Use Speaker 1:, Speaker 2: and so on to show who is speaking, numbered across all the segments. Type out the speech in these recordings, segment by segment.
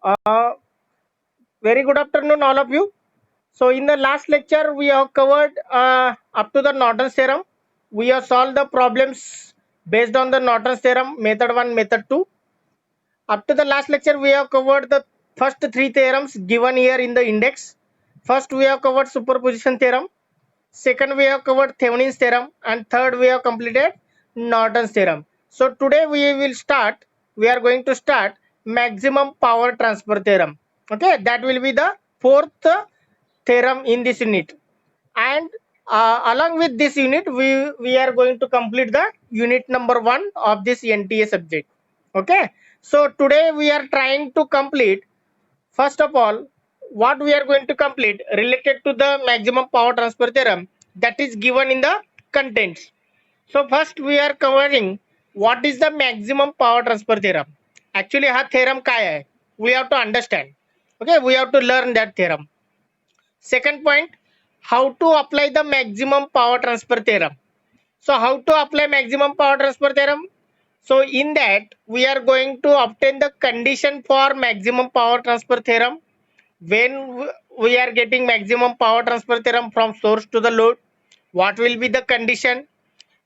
Speaker 1: Uh, Very good afternoon, all of you. So, in the last lecture, we have covered up to the Norton's theorem. We have solved the problems based on the Norton's theorem, method 1, method 2. Up to the last lecture, we have covered the first three theorems given here in the index. First, we have covered superposition theorem. Second, we have covered Thevenin's theorem. And third, we have completed Norton's theorem. So, today we are going to start maximum power transfer theorem. Okay, that will be the fourth theorem in this unit. And along with this unit, we are going to complete the unit number 1 of this NTA subject. Okay, so today we are trying to complete, first of all, what we are going to complete related to the maximum power transfer theorem that is given in the contents. So first we are covering what is the maximum power transfer theorem. Actually हा theorem काय आहे, we have to understand. Okay, we have to learn that theorem. Second point, how to apply the maximum power transfer theorem. So how to apply maximum power transfer theorem? So in that we are going to obtain the condition for maximum power transfer theorem. When we are getting maximum power transfer theorem from source to the load, what will be the condition?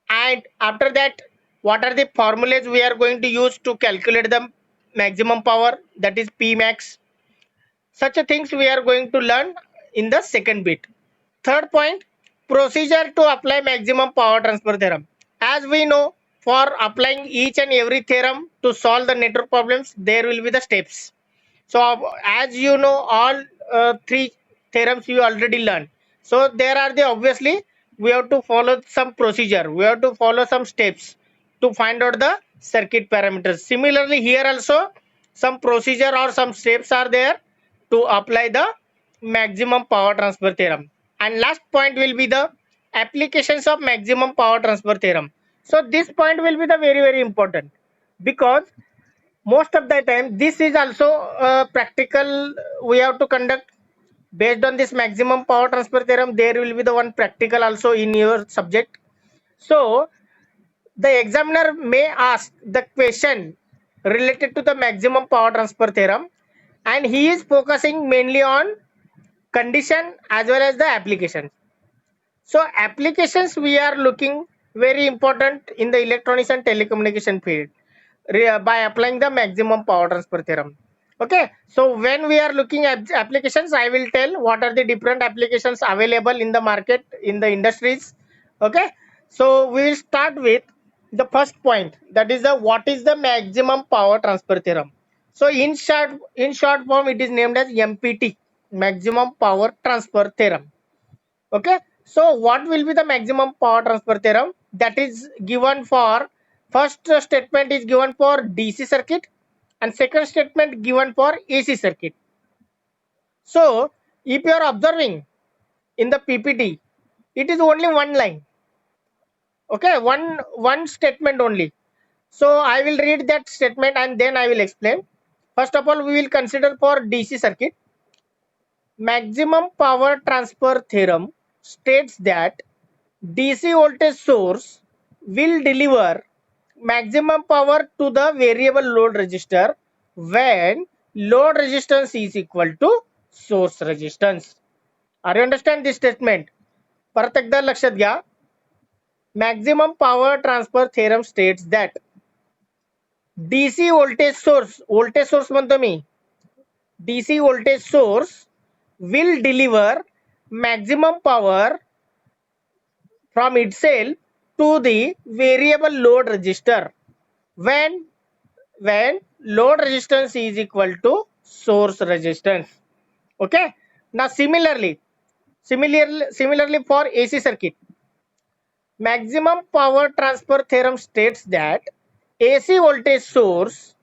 Speaker 1: And after that, what are the formulas we are going to use to calculate the maximum power, that is P max. Such a things we are going to learn in the second bit. Third point, procedure to apply maximum power transfer theorem. As we know, for applying each and every theorem to solve the network problems, there will be the steps. So as you know, all three theorems you already learned. So there are the, obviously we have to follow some procedure, we have to follow some steps to find out the circuit parameters. Similarly here also some procedure or some steps are there to apply the maximum power transfer theorem. And last point will be the applications of maximum power transfer theorem. So this point will be the very important, because most of the time this is also practical we have to conduct. Based on this maximum power transfer theorem, there will be the one practical also in your subject. So the examiner may ask the question related to the maximum power transfer theorem, and he is focusing mainly on condition as well as the application. So applications we are looking very important in the electronics and telecommunication field by applying the maximum power transfer theorem. Okay, so when we are looking at applications, I will tell what are the different applications available in the market, in the industries. Okay, so we will start with the first point, that is the what is the maximum power transfer theorem. So in short form it is named as MPT, maximum power transfer theorem. Okay, so what will be the maximum power transfer theorem? That is given for, first statement is given for DC circuit and second statement given for AC circuit. So if you are observing in the PPT, it is only one line. Okay, one statement only. So I will read that statement and then I will explain. First of all, we will consider for DC circuit. Maximum power transfer theorem states that DC voltage source will deliver maximum power to the variable load resistor when load resistance is equal to source resistance. Are you understand this statement? परत एकदा लक्षात घ्या. Maximum power transfer theorem states that DC voltage source म्हणतो मी, DC voltage source will deliver maximum power from itself to the variable load resistor when load resistance is equal to source resistance. Okay, now similarly for AC circuit, maximum power transfer theorem states that AC voltage source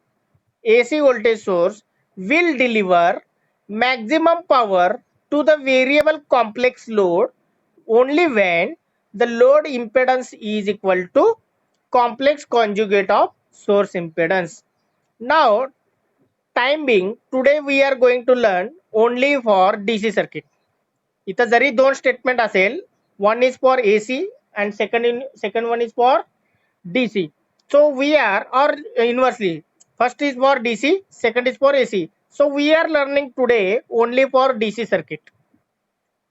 Speaker 1: will deliver maximum power to the variable complex load only when the load impedance is equal to complex conjugate of source impedance. Now time being, today we are going to learn only for DC circuit. इथं जरी दोन statement असेल, one is for AC and second one is for DC. So we are, or inversely, first is for DC, second is for AC. So we are learning today only for DC circuit.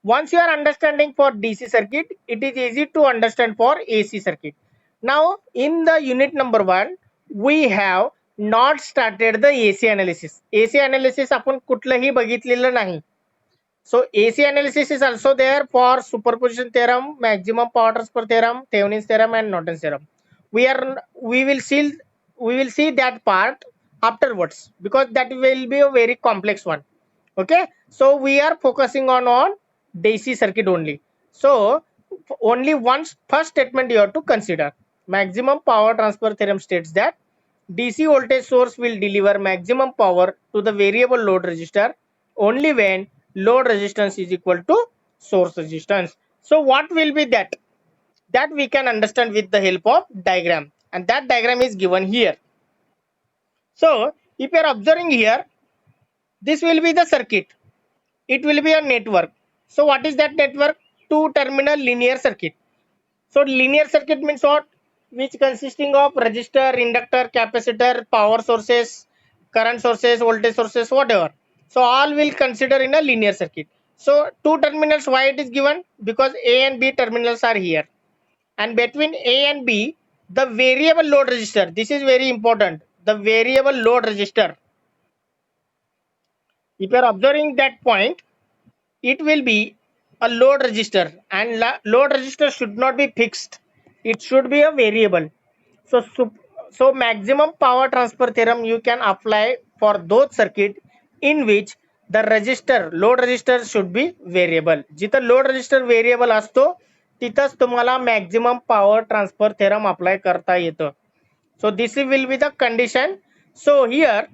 Speaker 1: Once you are understanding for DC circuit, it is easy to understand for AC circuit. Now in the unit number 1, we have not started the AC analysis. AC analysis आपण कुठलंही बघितलेलं नाही. So AC analysis is also there for superposition theorem, maximum power transfer theorem, Thevenin's theorem, and Norton's theorem. We will see that part afterwards, because that will be a very complex one. Okay, so we are focusing on DC circuit only. So only one first statement you have to consider. Maximum power transfer theorem states that DC voltage source will deliver maximum power to the variable load resistor only when load resistance is equal to source resistance. So what will be that? That we can understand with the help of diagram, and that diagram is given here. So if you are observing here, this will be the circuit. It will be a network. So what is that network? Two terminal linear circuit. So linear circuit means what? Which consisting of resistor, inductor, capacitor, power sources, current sources, voltage sources, whatever. So all will consider in a linear circuit. So two terminals, why it is given? Because A and B terminals are here, and between A and B, the variable load resistor, this is very important, the variable load resistor. If you are observing that point, it will be a load resistor, and load resistor should not be fixed, it should be a variable. So maximum power transfer theorem you can apply for those circuit in which the resistor, load resistor should be variable. जिथं load resistor variable असतो तिथंच तुम्हाला maximum power transfer theorem apply करता येतं. So this will be the condition. So here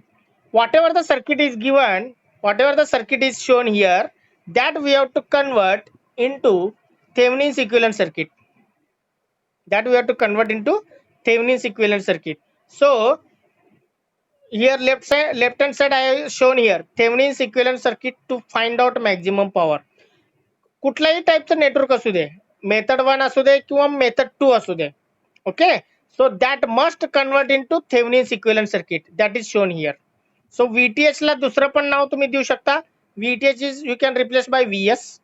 Speaker 1: whatever the circuit is given, whatever the circuit is shown here, that we have to convert into Thevenin's equivalent circuit. That we have to convert into Thevenin's equivalent circuit. So here left hand side I have shown here Thevenin's equivalent circuit to find out maximum power. कुठल्याही टाइपचं network असू दे, method 1 असू दे किंवा method 2 असू दे. Okay, so that must convert into Thevenin's equivalent circuit, that is shown here. So VTH ला दुसरं पण नाव तुम्ही देऊ शकता. VTH is you can replace by VS,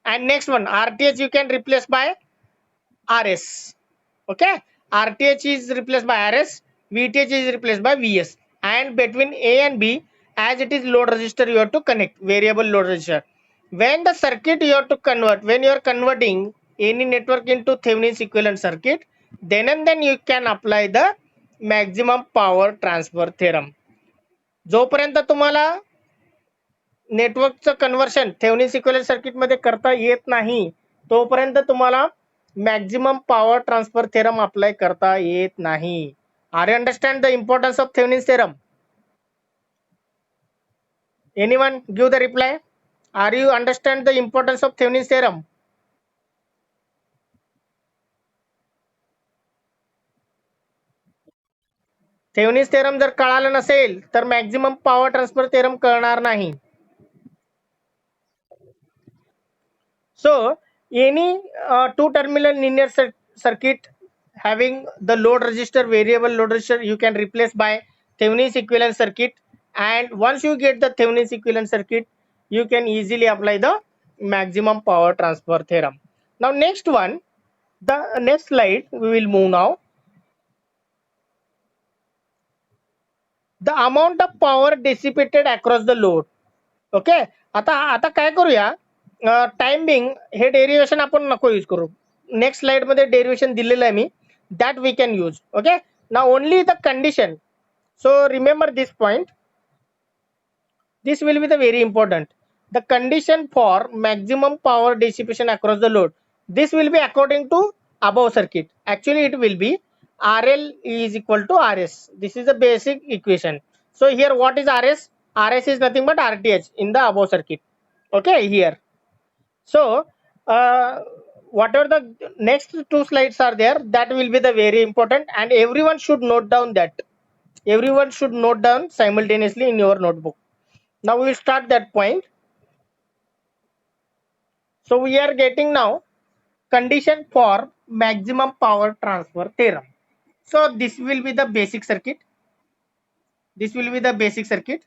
Speaker 1: and next one RTH you can replace by RS. Okay, RTH is replaced by RS, VTH is replaced by VS, and between A and B, as it is load resistor, you have to connect variable load resistor. When the circuit you have to convert, when you are converting any network into Thevenin's equivalent circuit, then and then you can apply the maximum power transfer theorem. जोपर्यंत तुम्हाला नेटवर्कचं conversion Thevenin's equivalent circuit मध्ये करता येत नाही तोपर्यंत तुम्हाला maximum power transfer theorem apply करता येत नाही. Are you understand the importance of Thevenin's theorem? Anyone give the reply. Are you understand the importance of Thevenin's theorem? Thevenin's theorem जर कळालं नसेल तर मॅक्झिमम पॉवर ट्रान्सफर थेरम कळणार नाही. So any two terminal linear circuit having the load resistor, variable load resistor, you can replace by Thevenin's equivalent circuit, and once you get the Thevenin's equivalent circuit, you can easily apply the maximum power transfer theorem. Now next one, the next slide we will move now. The amount of power dissipated across the load. Okay, आता काय करूया, time being हे derivation आपण नको use करू. Next slide मध्ये derivation दिलेलं आहे मी, that we can use. Okay, now only the condition. So remember this point, this will be the very important. The condition for maximum power dissipation across the load, this will be according to above circuit. Actually it will be RL is equal to RS. This is the basic equation. So here what is RS? RS is nothing but RTH in the above circuit. Okay, here. So whatever the next two slides are there, that will be the very important, and everyone should note down that. Everyone should note down simultaneously in your notebook. Now we will start that point. So we are getting now condition for maximum power transfer theorem. So this will be the basic circuit. This will be the basic circuit.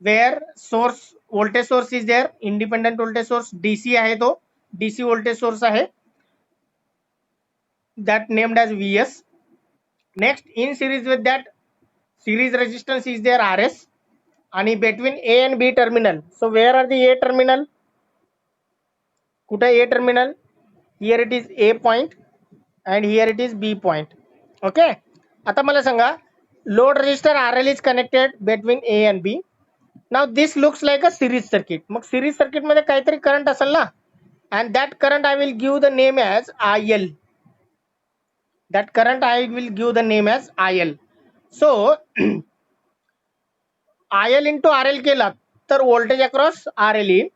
Speaker 1: where source voltage source is there, independent voltage source, DC आहे तो, DC voltage source आहे, that named as Vs. Next, in series with that, series resistance is there, Rs, and between A and B terminal. So where are the A terminal? कुठे A terminal? Here it is A point and here it is B point. Okay. आता मला सांगा, load resistor RL is connected between A and B. Now this looks like a series circuit. Mug series circuit मध्ये काहीतरी current असेल ना, and that current I will give the name as IL. That current I will give the name as IL. So IL into RL केला तर voltage across RL येईल.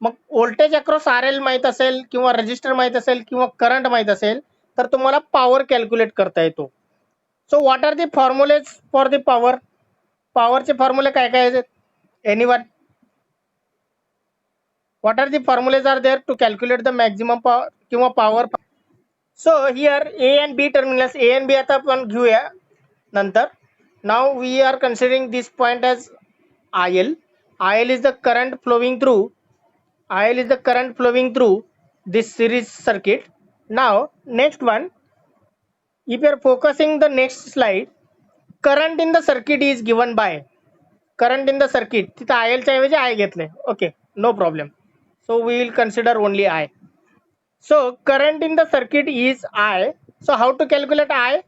Speaker 1: मग voltage across RL माहित असेल किंवा रजिस्टर माहित असेल किंवा करंट माहित असेल तर तुम्हाला पॉवर कॅल्क्युलेट करता येतो. So what are the formulas for the power? पॉवरचे फॉर्म्युले काय काय आहेत? Anyone? What are the formulas are there to calculate the maximum power किंवा power? So here A and B terminals, A and B आता आपण घेऊया नंतर. Now we are considering this point as IL. IL is the current flowing through. IL is the current flowing through this series circuit. Now next one, if you are focusing the next slide, current in the circuit is given by, current in the circuit तिथे IL च्या ऐवजी I घेतले. Okay, no problem. So we will consider only I. So current in the circuit is I. So how to calculate I?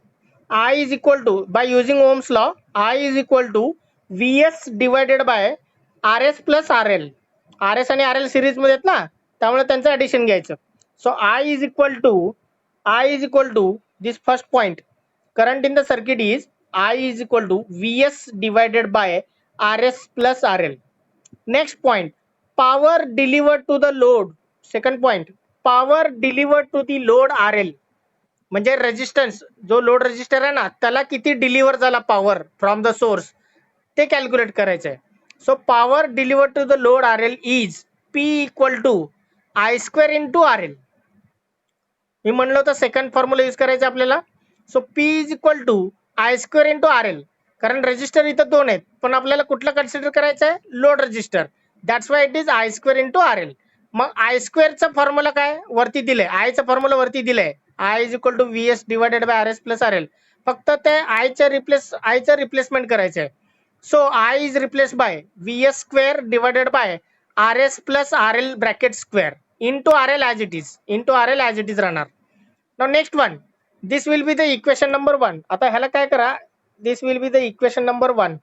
Speaker 1: I is equal to, by using Ohm's law, I is equal to Vs divided by Rs plus RL. RS आणि RL series मध्ये आहेत ना, त्यामुळे त्यांचं addition घ्यायचं. सो I is equal to this first point, current in the circuit is I is equal to Vs divided by Rs plus RL. Next point, power delivered to the load. Second point, power delivered to the load RL. म्हणजे resistance, जो load resistor आहे ना त्याला किती deliver झाला power from the source ते calculate करायचं आहे. So power deliver to the load RL is P equal to I square into RL. मी म्हणलो तर सेकंड फॉर्म्युला यूज करायचं आपल्याला. So P is equal to I square into RL. कारण resistor इथं दोन आहेत पण आपल्याला कुठलं कन्सिडर करायचं आहे? Load resistor. That's why it is I square into RL. मग I स्क्वेअरचा फॉर्म्युला काय वरती दिलंय, आयचा फॉर्म्युला वरती दिलाय, I is equal to Vs divided by RS plus RL. फक्त ते आयचं रिप्लेसमेंट करायचं आहे. So I is replaced by Vs square divided by Rs plus RL bracket square into RL as it is. राहणार. Now next one, this will be the equation number 1. आता ह्याला काय करा, this will be the equation number 1.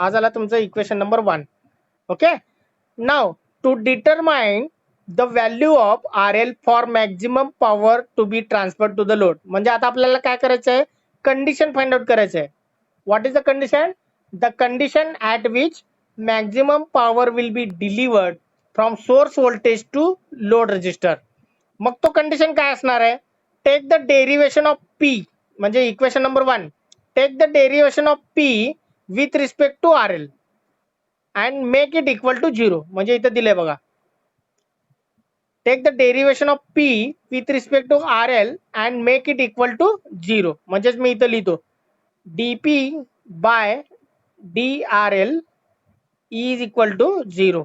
Speaker 1: हा झाला तुमचा equation number 1. Okay. Now to determine the value of RL for maximum power to be transferred to the load. म्हणजे आता आपल्याला काय करायचं आहे? कंडिशन फाइंड आउट करायचं आहे. What is the condition? The condition at which maximum power will be delivered from source voltage to load resistor. मग तो condition काय असणार आहे? Take the derivation of P, म्हणजे equation number 1. Take the derivation of P with respect to RL and make it equal to 0. म्हणजे इथं दिलंय बघा, take the derivation of P with respect to RL and make it equal to 0. म्हणजेच मी इथं लिहितो dp by drl is equal to 0.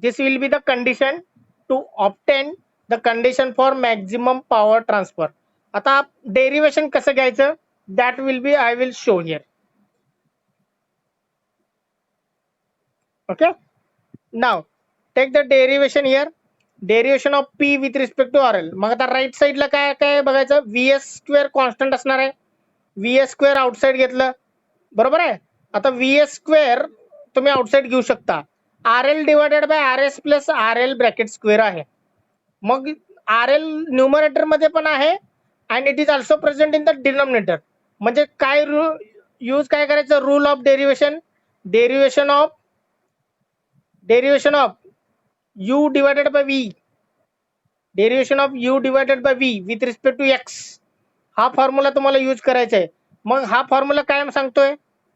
Speaker 1: This will be the condition to obtain the condition for maximum power transfer. आता derivation कसं घ्यायचं that will be I will show here. Okay. Now take the derivation here. Derivation of P with respect to RL. मग आता right साइडला काय काय बघायचं? Vs square constant असणार आहे. Vs स्क्वेअर आउटसाइड घेतलं बरोबर आहे. आता Vs स्क्वेअर तुम्ही आउटसाइड घेऊ शकता. RL divided by RS plus RL bracket square आहे. मग RL न्यूमरेटर मध्ये पण आहे and it is also present in the denominator. म्हणजे काय यूज काय करायचं? Rule of derivation. Derivation of u divided by v. Derivation of u divided by v with respect to x. हा फॉर्म्युला तुम्हाला use करायचा आहे. मग हा फॉर्म्युला काय सांगतोय?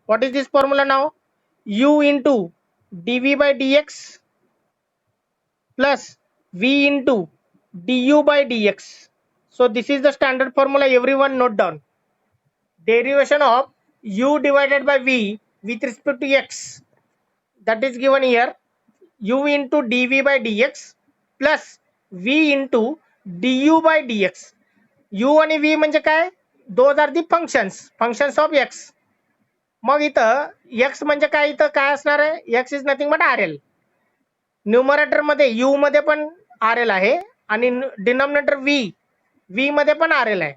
Speaker 1: व्हॉट इज दिस फॉर्म्युला नाव? u into dv bye dx plus v into du by dx. So this is the standard formula, everyone note down. Derivation of u divided by v with respect to x that is given here, u into dv by dx plus v into du by dx. u आणि v म्हणजे काय, those are the functions of x. मग इथं x म्हणजे काय, इथं काय असणार आहे, x is nothing but R L. Numerator मध्ये u मध्ये पण आर एल आहे आणि डिनॉमिनेटर v मध्ये पण आर एल आहे.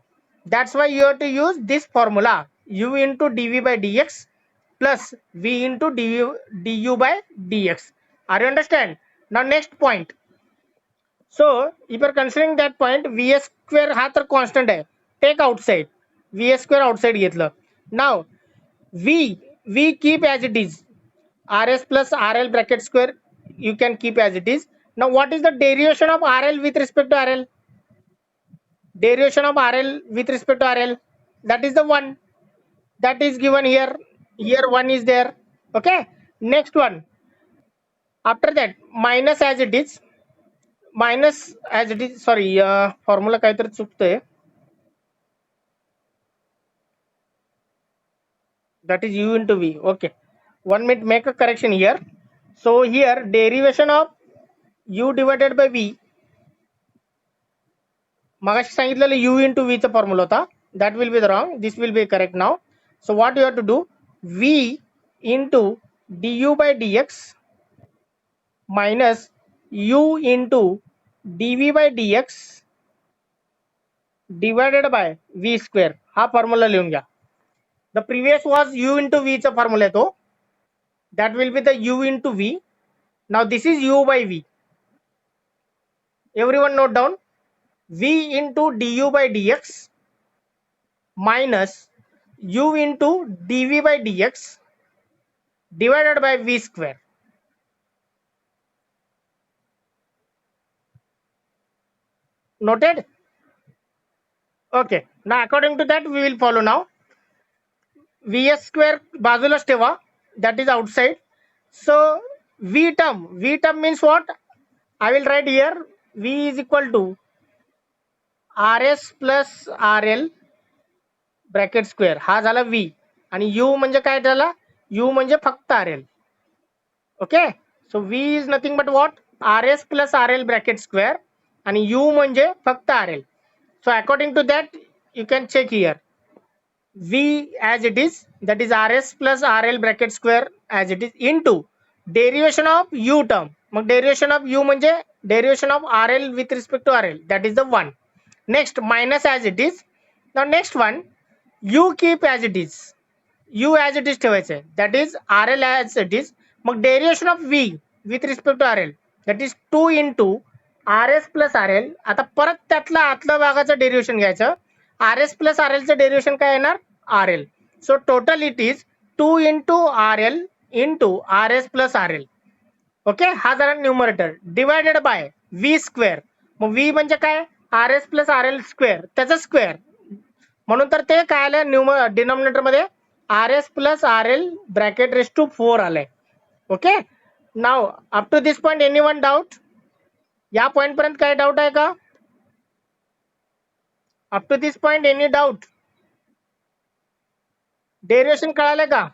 Speaker 1: That's why you have to use this formula, u into dv by dx plus v into du by dx. Are you understand? Now next point. So if you are considering that point, vs square हा तर constant आहे, take outside, vs square outside घेतलं. Now v keep as it is, rs plus rl bracket square you can keep as it is. Now what is the derivation of rl with respect to rl? Derivation of rl with respect to rl, that is the 1 that is given here. Here 1 is there. Okay, next one. After that minus as it is, sorry, formula काहीतरी चुकतंय, that is u into v. Okay, 1 minute, make a correction here. So here derivation of u divided by v, मगाशी सांगितलेलं u into v चा formula होता, that will be the wrong, this will be correct now. So what you have to do, v into du by dx minus u into dv by dx divided by v square, हा formula लिहून घ्या. The previous was u into v चा formula आहे तो, that will be the u into v. Now this is u by v. Everyone note down, v into du by dx minus u into dv by dx divided by v square. Noted? Okay, now according to that we will follow now. vs square बाजूलाच ठेवा, that is outside. So v term means what, I will write here, v is equal to rs plus rl bracket square, हा झाला v, आणि u म्हणजे काय झाला, u म्हणजे फक्त rl. Okay, so v is nothing but what, rs plus rl bracket square, आणि u म्हणजे फक्त rl. So according to that you can check here, v as it is, that is rs plus rl bracket square as it is, into derivation of u term. Mug derivation of u म्हणजे derivation of rl with respect to rl, that is the 1. Next minus as it is. Now next one, u keep as it is, u as it is ठेवायचं, that is rl as it is. Mug derivation of v with respect to rl, that is 2 into rs plus rl. आता परत त्यातला आतल्या भागाचं derivation घ्यायचं, rs plus rl चं derivation काय येणार, rl. So total it is 2 into rl into rs plus rl. Okay, हा झाला numerator, divided by v square. Mug v म्हणजे काय, rs plus rl स्क्वेअर, त्याचा स्क्वेअर, म्हणून तर ते काय आलं डिनॉमिनेटर मध्ये rs plus rl bracket raise to 4 आलंय. Okay, now up to this point any one doubt, या पॉइंट पर्यंत काय डाऊट आहे का, up to this point any doubt, derivation कळालं का,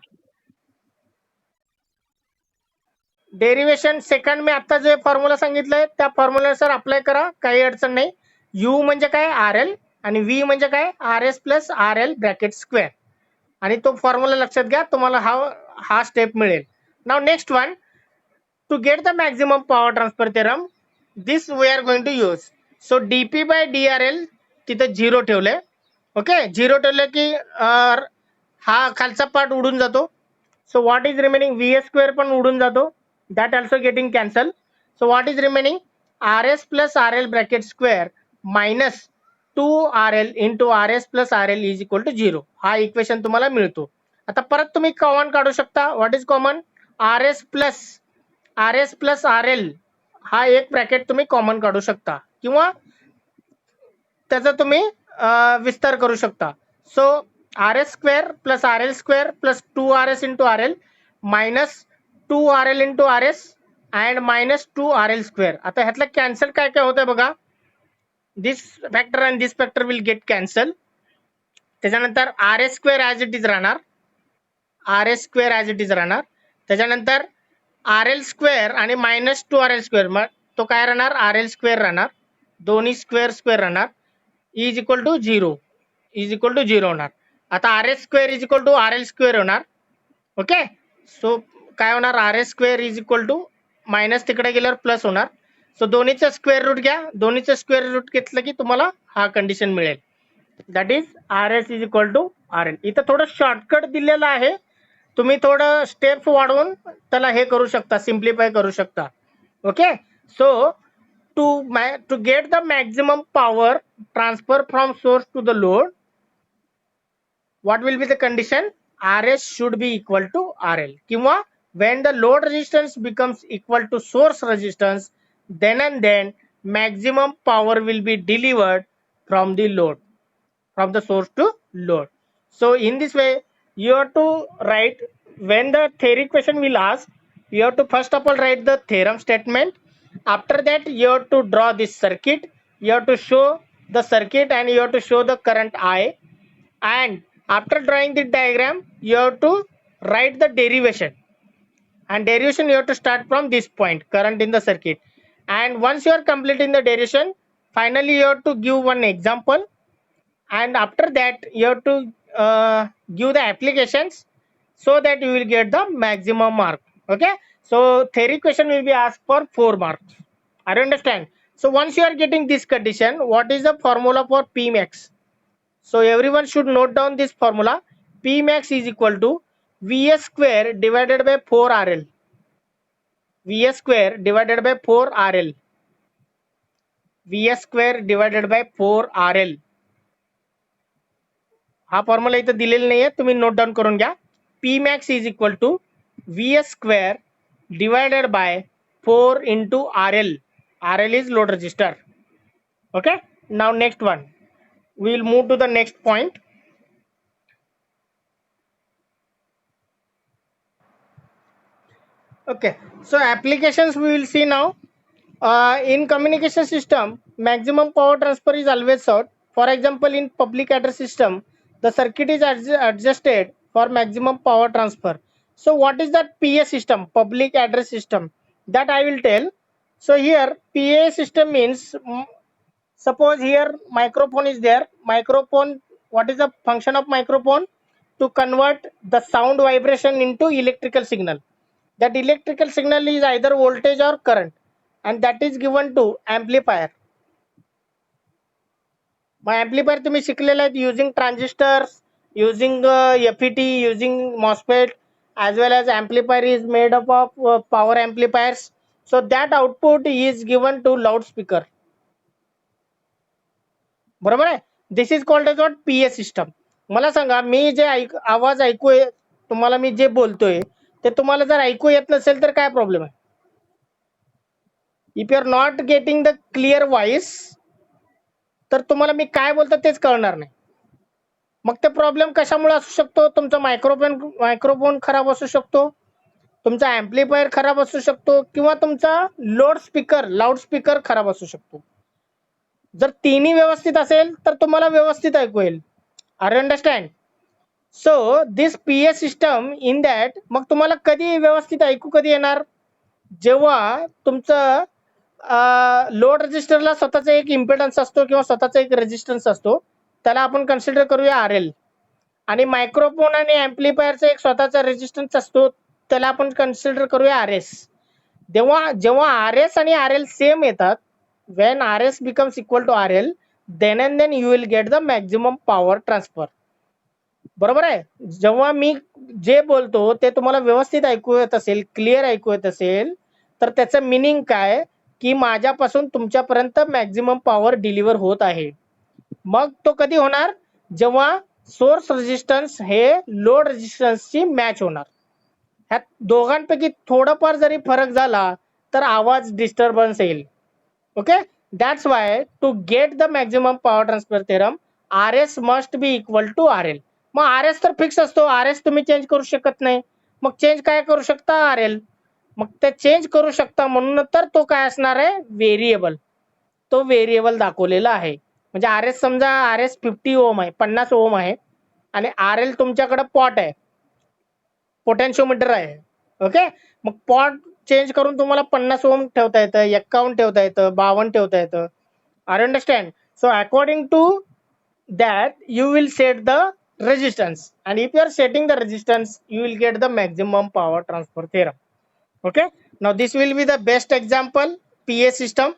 Speaker 1: डेरिव्हेशन सेकंड मी आता जे फॉर्म्युला सांगितलंय त्या फॉर्म्युलानुसार अप्लाय करा, काही अडचण नाही. u म्हणजे काय, rl, आणि v म्हणजे काय, rs plus rl bracket square, आणि तो फॉर्म्युला लक्षात घ्या, तुम्हाला हा स्टेप मिळेल. Now next one, to get the maximum power transfer theorem, this we are going to use. So dp by drl तिथं 0 ठेवलंय. ओके, 0 ठेवलं की हा खालचा पार्ट उडून जातो. So what is remaining, vs square पण उडून जातो, that also getting cancel. So what is remaining, rs plus rl bracket square minus 2rl into rs plus rl is equal to 0. हा इक्वेशन तुम्हाला मिळतो. आता परत तुम्ही कॉमन काढू शकता. What is common, rs plus rl हा एक ब्रॅकेट तुम्ही कॉमन काढू शकता, किंवा त्याचा तुम्ही विस्तार करू शकता. सो rs square plus rl square plus 2rs into rl minus 2rl into rs and minus 2rl square. आता ह्यातलं कॅन्सल काय काय होतंय बघा, this factor and this factor will get cancel. त्याच्यानंतर rs square as it is राहणार, rs square as it is राहणार. त्याच्यानंतर R L square आणि मायनस 2RL स्क्वेअर, मग तो काय राहणार, RL स्क्वेअर राहणार, दोन्ही स्क्वेअर स्क्वेअर राहणार, is equal to 0, is equal to 0 होणार. आता R S square is equal to RL square होणार. ओके, सो काय होणार, RS square is equal to minus तिकडे गेल्यावर प्लस होणार. सो दोन्हीचं स्क्वेअर रूट घ्या, दोन्हीचं स्क्वेअर रूट घेतलं की तुम्हाला हा कंडिशन मिळेल. That is RS is equal to RL. इथं थोडं शॉर्टकट दिलेलं आहे, तुम्ही थोडं स्टेप्स वाढवून त्याला हे करू शकता, सिम्प्लिफाय करू शकता. Okay, so to get the maximum power transfer from source to the load, what will be the condition, RS should be equal to RL. किंवा when the load resistance becomes equal to source resistance, then and then maximum power will be delivered from the load, from the source to load. So in this way you have to write, when the theory question will ask, you have to first of all write the theorem statement. After that you have to draw this circuit, you have to show the circuit and you have to show the current I, and after drawing the diagram you have to write the derivation, and derivation you have to start from this point, current in the circuit. And once you are completing the derivation, finally you have to give one example, and after that you have to give the applications, so that you will get the maximum mark. Okay, so theory question will be asked for 4 marks. I understand. So once you are getting this condition, what is the formula for P max? So everyone should note down this formula. P max is equal to Vs square divided by 4RL. Vs square divided by 4RL. Vs square divided by 4RL. हा formula इथं दिलेला नाहीये, तुम्ही note down करून घ्या. P max is equal to Vs square divided by 4 into RL. RL is load resistor. Okay, now next one, we will move to the next point. Okay, so applications we will see now. In communication system, maximum power transfer is always sought. For example, in public address system, the circuit is adjusted for maximum power transfer. So what is that PA system, public address system? That I will tell. So here PA system means, suppose here microphone is there. Microphone, what is the function of microphone? To convert the sound vibration into electrical signal. That electrical signal is either voltage or current, and that is given to amplifier. My amplifier तुम्ही शिकलेला आहे, using transistors, using FET, using MOSFET, as well as amplifier is made up of power amplifiers. So that output is given to loudspeaker. बरोबर आहे. This is called as what PA system. मला सांगा, मी जे आवाज ऐकू, तुम्हाला मी जे बोलतोय ते तुम्हाला जर ऐकू येत नसेल तर काय प्रॉब्लेम आहे? If you are not getting the clear voice, तर तुम्हाला मी काय बोलतो तेच कळणार नाही. मग ते प्रॉब्लेम कशामुळे असू शकतो? तुमचा मायक्रोफोन खराब असू शकतो, तुमचा एम्प्लिफायर खराब असू शकतो, किंवा तुमचा लाऊड स्पीकर खराब असू शकतो. जर तिन्ही व्यवस्थित असेल तर तुम्हाला व्यवस्थित ऐकू येईल. Are you understand? So this PA system in that, मग तुम्हाला कधी व्यवस्थित ऐकू कधी येणार? जेव्हा तुमचं लोड रेजिस्टरला स्वतःचा एक इम्पिडन्स असतो किंवा स्वतःचा एक रेजिस्टन्स असतो, त्याला आपण कन्सिडर करूया RL. आणि मायक्रोफोन आणि एम्प्लिफायरचा एक स्वतःचा रेजिस्टन्स असतो, त्याला आपण कन्सिडर करूया RS. जेव्हा RS आणि RL सेम येतात, when RS becomes equal to RL, then and then you will get the maximum power transfer. बरोबर आहे. जेव्हा मी जे बोलतो ते तुम्हाला व्यवस्थित ऐकू येत असेल, क्लिअर ऐकू येत असेल, तर त्याचं मिनिंग काय की माझ्यापासून तुमच्यापर्यंत मॅक्झिमम पॉवर डिलिव्हर होत आहे. मग तो कधी होणार? जेव्हा सोर्स रेजिस्टन्स हे लोड रेजिस्टन्सची मॅच होणार. ह्या दोघांपैकी थोडाफार जरी फरक झाला तर आवाज डिस्टर्बन्स येईल. Okay, that's why to get the maximum power transfer theorem, RS must be equal to RL. Mug RS तर फिक्स असतो, RS तुम्ही चेंज करू शकत नाही. मग चेंज काय करू शकता? RL. मग ते चेंज करू शकता म्हणून तर तो काय असणार आहे? व्हेरिएबल. तो व्हेरिएबल दाखवलेला आहे. म्हणजे RS समजा RS 50 ओम आहे, 50 ओम आहे, आणि RL तुमच्याकडे पॉट आहे, पोटेन्शिओमीटर आहे. ओके, मग चेंज करून तुम्हाला 50 ओम ठेवता येतं, 51 ठेवता येतं, 52 ठेवता येतं. Are you understand? So according to that you will set the resistance, and if you are setting the resistance you will get the maximum power transfer theorem. Okay, now this will be the best example. PA system.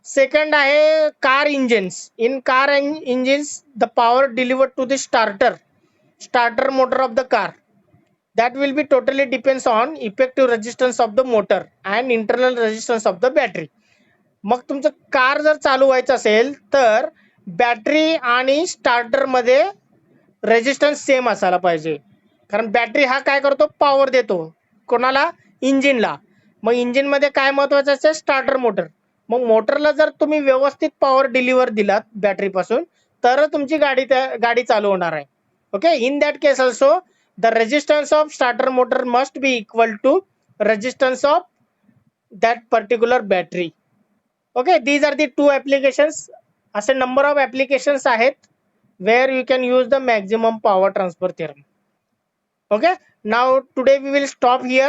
Speaker 1: Second आहे car engines. In car engines the power delivered to the starter motor of the car, that will be totally depends on effective resistance of the motor and internal resistance of the battery. मग तुमचं car जर चालू व्हायचं असेल तर battery आणि starter मध्ये resistance same असायला पाहिजे, कारण बॅटरी हा काय करतो, पॉवर देतो कोणाला, इंजिनला. मग इंजिन मध्ये काय महत्वाचं असतं, स्टार्टर मोटर. मग मोटरला जर तुम्ही व्यवस्थित पॉवर डिलिव्हर दिलात बॅटरी पासून तर तुमची गाडी चालू होणार आहे. Okay, in that case also the resistance of starter motor must be equal to resistance of that particular battery. Okay, these are the two applications. असे number of applications आहेत where you can use the maximum power transfer theorem. Okay, now today we will stop here.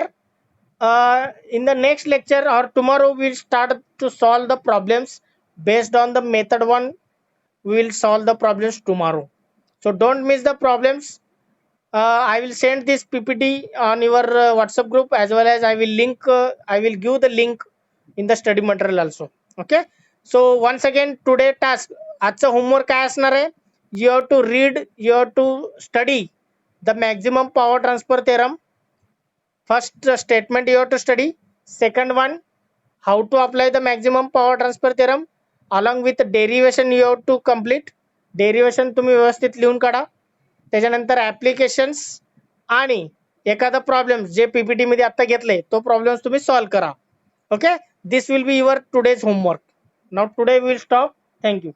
Speaker 1: In the next lecture or tomorrow we will start to solve the problems based on the method 1. We will solve the problems tomorrow, so don't miss the problems. I will send this PPT on your WhatsApp group, as well as I will give the link in the study material also. Okay, so once again today task, आजचा homework काय असणार आहे, you have to read, you have to study the maximum power transfer theorem. First statement you have to study. Second one, how to apply the maximum power transfer theorem. Along with derivation you have to complete. Derivation तुम्ही व्यवस्थित लिहून काढा. त्याच्यानंतर applications आणि एखादा problem जे PPT मध्ये आता घेतले तो प्रॉब्लेम तुम्ही सॉल्व्ह करा. Okay, this will be your today's homework. Now today we will stop. Thank you.